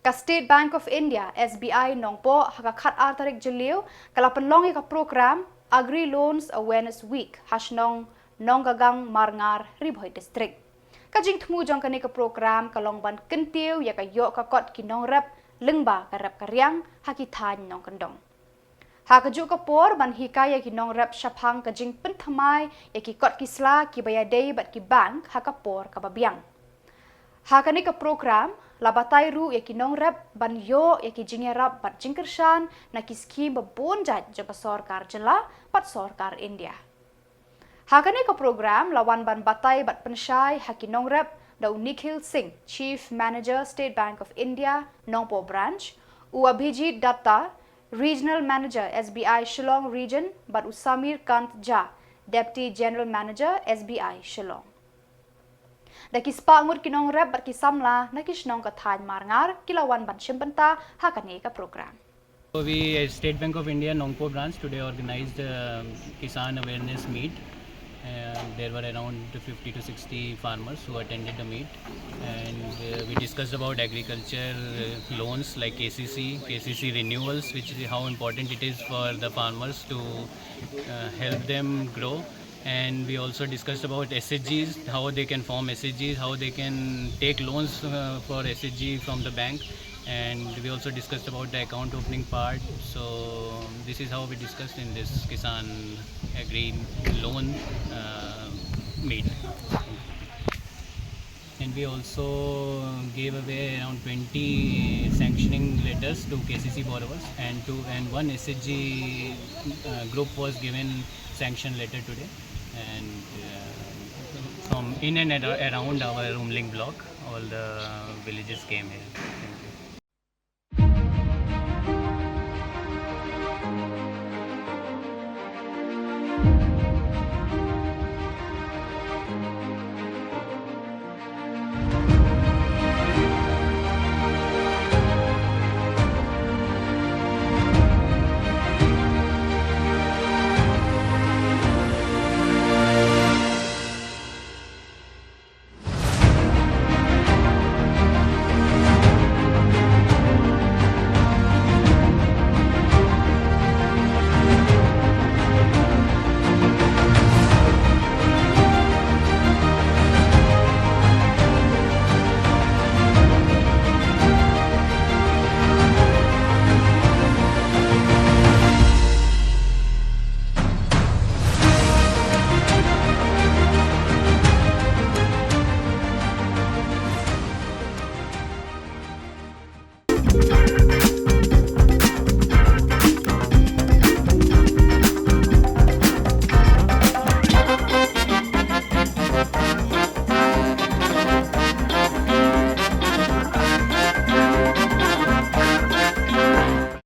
Ka State Bank of India SBI nongpo haka khat artarik jeliu kala Pynlong ka program Agri Loans Awareness Week hasnong Nonggagang Marngar Ribhoi District. Kajing thmu jong kani ka program kalong ban kentiu ya ka yo ka kot ki Nongrep lengba ka rep karyang haki than nong kandong. Ha ka ju ka por ban hikaya ki Nongrep shaphang kajing penthamai ya ki kot ki sla ki bayadei bat ki bank ha ka por ka babiang. Ha kani ka program labatai ru ya ki Nongrep ban yo ya ki Jingialang bat jingkershan na ki skim babonjat jaka Khuborjylla pat Sarkar India. Ha kani ka program lawan ban batai bat Pynshai ha ki Nongrep da Nikhil Singh, Chief Manager State Bank of India Nongpo branch, u Abhijit Datta, Regional Manager SBI Shillong region bat Samir Kant Ja, Deputy General Manager SBI Shillong. Daki spangur ki Nongrep bat ki Samla na ki Shnong ka than Marngar kilawan ban shimpenta ha kani ka program. So we at State Bank of India Nongpo branch today organized Kisan awareness meet. There were around 50 to 60 farmers who attended the meet, and we discussed about agriculture loans like KCC renewals, which is how important it is for the farmers to help them grow. And we also discussed about SHGs, how they can form SHGs, how they can take loans for SHG from the bank. And we also discussed about the account opening part. So this is how we discussed in this Kisan Agri Loan meet. And we also gave away around 20 sanctioning letters to KCC borrowers, and one SHG group was given sanction letter today. And from in and around our Roomling block, all the villages came here.